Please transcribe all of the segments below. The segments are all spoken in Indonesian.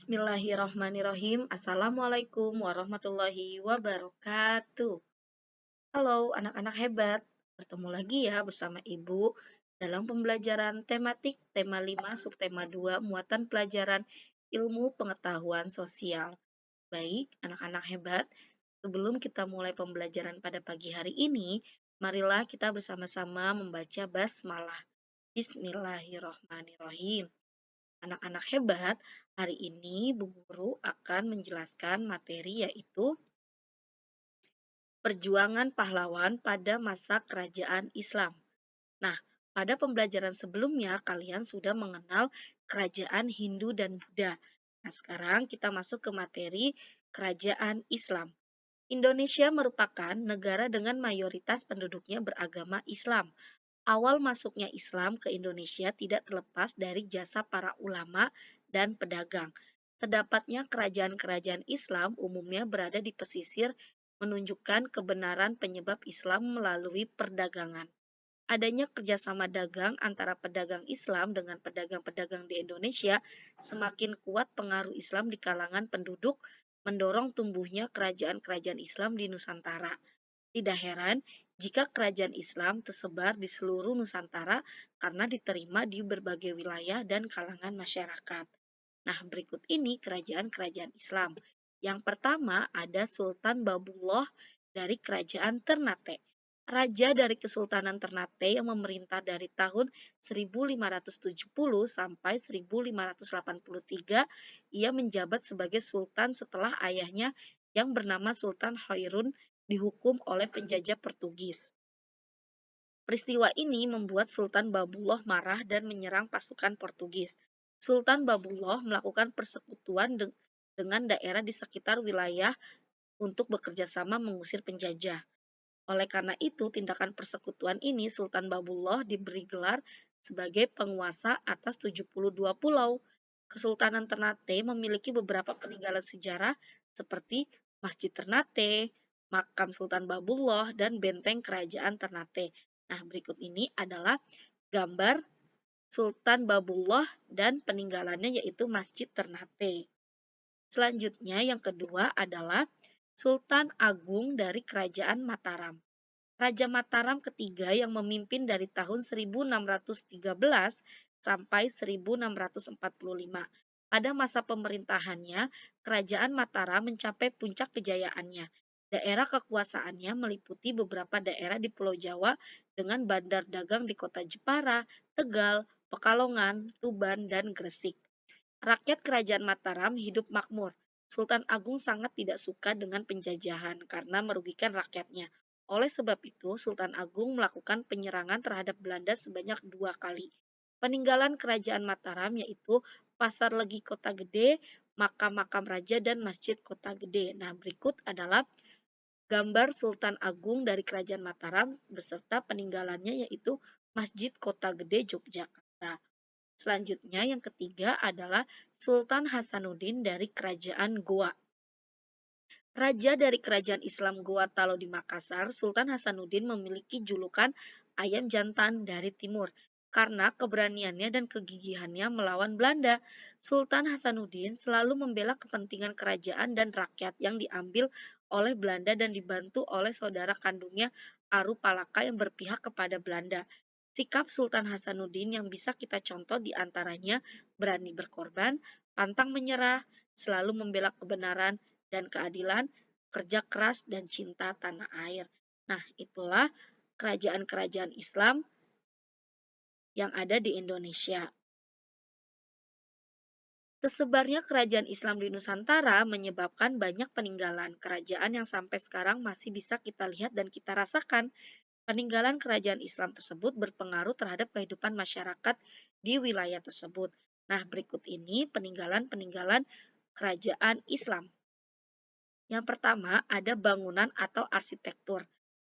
Bismillahirrohmanirrohim. Assalamualaikum warahmatullahi wabarakatuh. Halo anak-anak hebat, bertemu lagi ya bersama Ibu dalam pembelajaran tematik tema 5 subtema 2 muatan pelajaran ilmu pengetahuan sosial. Baik, anak-anak hebat, sebelum kita mulai pembelajaran pada pagi hari ini, marilah kita bersama-sama membaca basmalah. Bismillahirrohmanirrohim. Anak-anak hebat, hari ini Bu Guru akan menjelaskan materi yaitu perjuangan pahlawan pada masa kerajaan Islam. Nah, pada pembelajaran sebelumnya kalian sudah mengenal kerajaan Hindu dan Buddha. Nah, sekarang kita masuk ke materi kerajaan Islam. Indonesia merupakan negara dengan mayoritas penduduknya beragama Islam. Awal masuknya Islam ke Indonesia tidak terlepas dari jasa para ulama dan pedagang. Terdapatnya kerajaan-kerajaan Islam umumnya berada di pesisir, menunjukkan kebenaran penyebab Islam melalui perdagangan. Adanya kerjasama dagang antara pedagang Islam dengan pedagang-pedagang di Indonesia semakin kuat pengaruh Islam di kalangan penduduk, mendorong tumbuhnya kerajaan-kerajaan Islam di Nusantara. Tidak heran jika kerajaan Islam tersebar di seluruh Nusantara karena diterima di berbagai wilayah dan kalangan masyarakat. Nah, berikut ini kerajaan-kerajaan Islam. Yang pertama ada Sultan Babullah dari Kerajaan Ternate. Raja dari Kesultanan Ternate yang memerintah dari tahun 1570 sampai 1583, ia menjabat sebagai sultan setelah ayahnya yang bernama Sultan Khairun dihukum oleh penjajah Portugis. Peristiwa ini membuat Sultan Babullah marah dan menyerang pasukan Portugis. Sultan Babullah melakukan persekutuan dengan daerah di sekitar wilayah untuk bekerja sama mengusir penjajah. Oleh karena itu, tindakan persekutuan ini Sultan Babullah diberi gelar sebagai penguasa atas 72 pulau. Kesultanan Ternate memiliki beberapa peninggalan sejarah seperti Masjid Ternate, Makam Sultan Babullah, dan Benteng Kerajaan Ternate. Nah, berikut ini adalah gambar Sultan Babullah dan peninggalannya yaitu Masjid Ternate. Selanjutnya yang kedua adalah Sultan Agung dari Kerajaan Mataram. Raja Mataram ketiga yang memimpin dari tahun 1613 sampai 1645. Pada masa pemerintahannya, Kerajaan Mataram mencapai puncak kejayaannya. Daerah kekuasaannya meliputi beberapa daerah di Pulau Jawa dengan bandar dagang di kota Jepara, Tegal, Pekalongan, Tuban, dan Gresik. Rakyat Kerajaan Mataram hidup makmur. Sultan Agung sangat tidak suka dengan penjajahan karena merugikan rakyatnya. Oleh sebab itu, Sultan Agung melakukan penyerangan terhadap Belanda sebanyak 2 kali. Peninggalan Kerajaan Mataram yaitu Pasar Legi Kota Gede, makam-makam raja, dan Masjid Kota Gede. Nah, berikut adalah gambar Sultan Agung dari Kerajaan Mataram beserta peninggalannya yaitu Masjid Kota Gede Yogyakarta. Selanjutnya yang ketiga adalah Sultan Hasanuddin dari Kerajaan Goa. Raja dari Kerajaan Islam Goa Talo di Makassar, Sultan Hasanuddin memiliki julukan ayam jantan dari timur karena keberaniannya dan kegigihannya melawan Belanda. Sultan Hasanuddin selalu membela kepentingan kerajaan dan rakyat yang diambil oleh Belanda dan dibantu oleh saudara kandungnya Aru Palaka yang berpihak kepada Belanda. Sikap Sultan Hasanuddin yang bisa kita contoh diantaranya berani berkorban, pantang menyerah, selalu membela kebenaran dan keadilan, kerja keras, dan cinta tanah air. Nah, itulah kerajaan-kerajaan Islam yang ada di Indonesia. Tersebarnya kerajaan Islam di Nusantara menyebabkan banyak peninggalan kerajaan yang sampai sekarang masih bisa kita lihat dan kita rasakan. Peninggalan kerajaan Islam tersebut berpengaruh terhadap kehidupan masyarakat di wilayah tersebut. Nah, berikut ini peninggalan-peninggalan kerajaan Islam. Yang pertama ada bangunan atau arsitektur.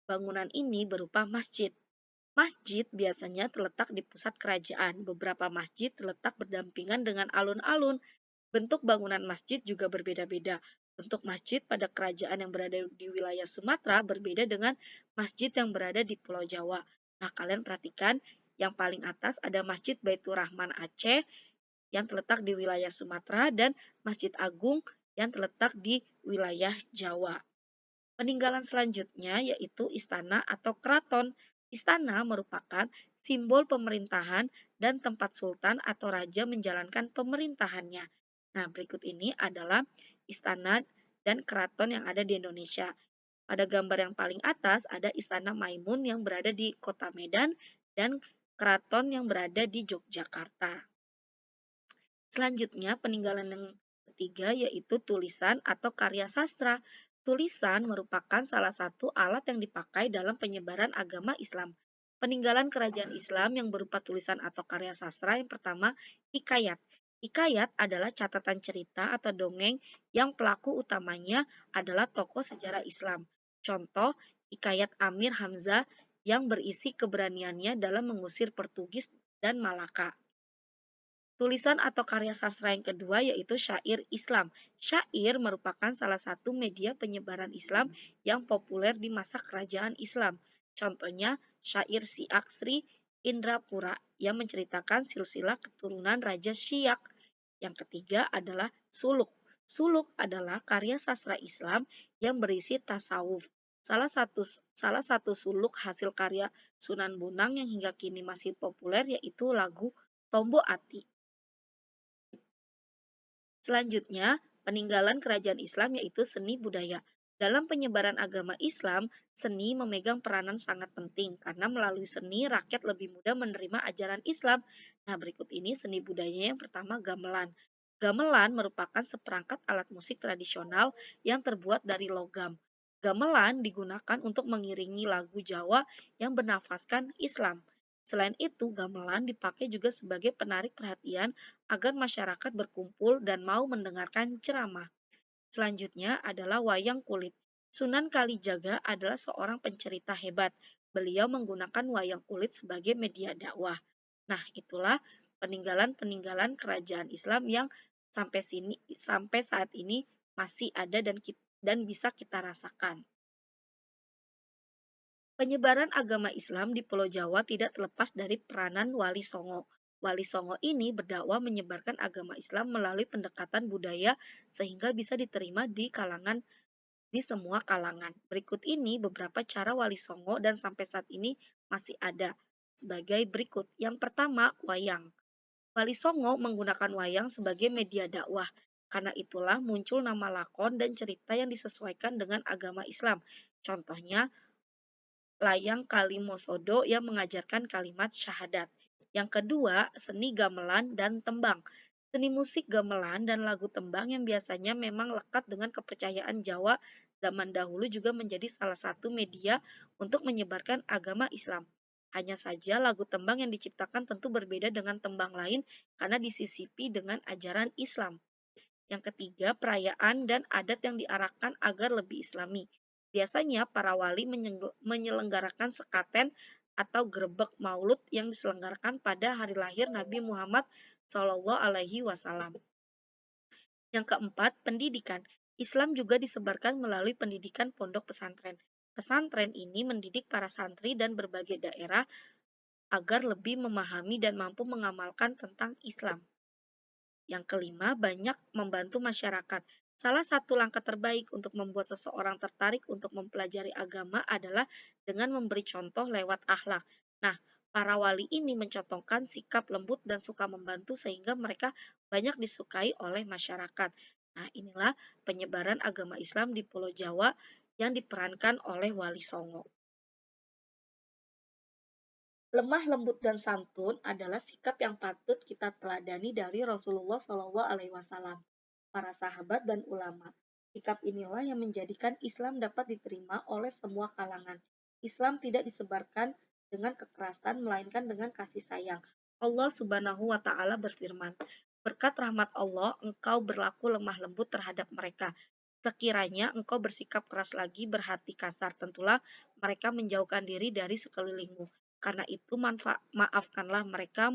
Bangunan ini berupa masjid. Masjid biasanya terletak di pusat kerajaan. Beberapa masjid terletak berdampingan dengan alun-alun. Bentuk bangunan masjid juga berbeda-beda. Bentuk masjid pada kerajaan yang berada di wilayah Sumatera berbeda dengan masjid yang berada di Pulau Jawa. Nah, kalian perhatikan yang paling atas ada Masjid Baitur Rahman Aceh, yang terletak di wilayah Sumatera dan Masjid Agung yang terletak di wilayah Jawa. Peninggalan selanjutnya yaitu istana atau keraton. Istana merupakan simbol pemerintahan dan tempat sultan atau raja menjalankan pemerintahannya. Nah, berikut ini adalah istana dan keraton yang ada di Indonesia. Pada gambar yang paling atas ada Istana Maimun yang berada di Kota Medan dan keraton yang berada di Yogyakarta. Selanjutnya, peninggalan yang ketiga yaitu tulisan atau karya sastra. Tulisan merupakan salah satu alat yang dipakai dalam penyebaran agama Islam. Peninggalan kerajaan Islam yang berupa tulisan atau karya sastra yang pertama, hikayat. Hikayat adalah catatan cerita atau dongeng yang pelaku utamanya adalah tokoh sejarah Islam. Contoh, hikayat Amir Hamzah yang berisi keberaniannya dalam mengusir Portugis dan Malaka. Tulisan atau karya sastra yang kedua yaitu syair Islam. Syair merupakan salah satu media penyebaran Islam yang populer di masa kerajaan Islam. Contohnya syair Syiak Sri Indrapura yang menceritakan silsilah keturunan Raja Syiak. Yang ketiga adalah suluk. Suluk adalah karya sastra Islam yang berisi tasawuf. Salah satu suluk hasil karya Sunan Bonang yang hingga kini masih populer yaitu lagu Tombo Ati. Selanjutnya, peninggalan kerajaan Islam yaitu seni budaya. Dalam penyebaran agama Islam, seni memegang peranan sangat penting karena melalui seni rakyat lebih mudah menerima ajaran Islam. Nah, berikut ini seni budayanya yang pertama gamelan. Gamelan merupakan seperangkat alat musik tradisional yang terbuat dari logam. Gamelan digunakan untuk mengiringi lagu Jawa yang bernafaskan Islam. Selain itu, gamelan dipakai juga sebagai penarik perhatian agar masyarakat berkumpul dan mau mendengarkan ceramah. Selanjutnya adalah wayang kulit. Sunan Kalijaga adalah seorang pencerita hebat. Beliau menggunakan wayang kulit sebagai media dakwah. Nah, itulah peninggalan-peninggalan kerajaan Islam yang sampai saat ini masih ada dan bisa kita rasakan. Penyebaran agama Islam di Pulau Jawa tidak terlepas dari peranan Wali Songo. Wali Songo ini berdakwah menyebarkan agama Islam melalui pendekatan budaya sehingga bisa diterima di semua kalangan. Berikut ini beberapa cara Wali Songo dan sampai saat ini masih ada sebagai berikut. Yang pertama, wayang. Wali Songo menggunakan wayang sebagai media dakwah. Karena itulah muncul nama lakon dan cerita yang disesuaikan dengan agama Islam. Contohnya, layang Kalimosodo yang mengajarkan kalimat syahadat. Yang kedua, seni gamelan dan tembang. Seni musik gamelan dan lagu tembang yang biasanya memang lekat dengan kepercayaan Jawa zaman dahulu juga menjadi salah satu media untuk menyebarkan agama Islam. Hanya saja lagu tembang yang diciptakan tentu berbeda dengan tembang lain karena disisipi dengan ajaran Islam. Yang ketiga, perayaan dan adat yang diarahkan agar lebih islami. Biasanya para wali menyelenggarakan sekaten atau grebek maulud yang diselenggarakan pada hari lahir Nabi Muhammad SAW. Yang keempat, pendidikan. Islam juga disebarkan melalui pendidikan pondok pesantren. Pesantren ini mendidik para santri dan berbagai daerah agar lebih memahami dan mampu mengamalkan tentang Islam. Yang kelima, banyak membantu masyarakat. Salah satu langkah terbaik untuk membuat seseorang tertarik untuk mempelajari agama adalah dengan memberi contoh lewat akhlak. Nah, para wali ini mencontohkan sikap lembut dan suka membantu sehingga mereka banyak disukai oleh masyarakat. Nah, inilah penyebaran agama Islam di Pulau Jawa yang diperankan oleh Wali Songo. Lemah lembut dan santun adalah sikap yang patut kita teladani dari Rasulullah SAW, para sahabat dan ulama. Sikap inilah yang menjadikan Islam dapat diterima oleh semua kalangan. Islam tidak disebarkan dengan kekerasan, melainkan dengan kasih sayang. Allah Subhanahu wa Ta'ala berfirman, "Berkat rahmat Allah, engkau berlaku lemah lembut terhadap mereka. Sekiranya engkau bersikap keras lagi, berhati kasar, tentulah mereka menjauhkan diri dari sekelilingmu. Karena itu maafkanlah mereka,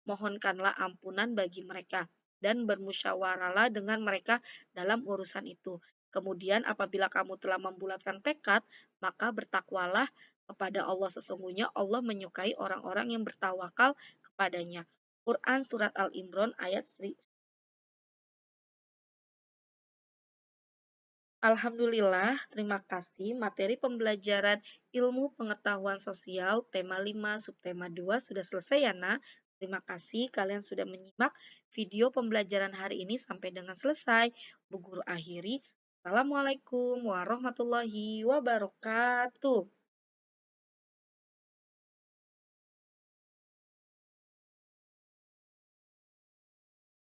mohonkanlah ampunan bagi mereka, dan bermusyawarahlah dengan mereka dalam urusan itu. Kemudian apabila kamu telah membulatkan tekad, maka bertakwalah kepada Allah, sesungguhnya Allah menyukai orang-orang yang bertawakal kepadanya." Quran Surat Al-Imran ayat Alhamdulillah, terima kasih. Materi pembelajaran ilmu pengetahuan sosial tema 5 subtema 2 sudah selesai ya, Nak. Terima kasih kalian sudah menyimak video pembelajaran hari ini sampai dengan selesai. Bu Guru akhiri. Assalamualaikum warahmatullahi wabarakatuh.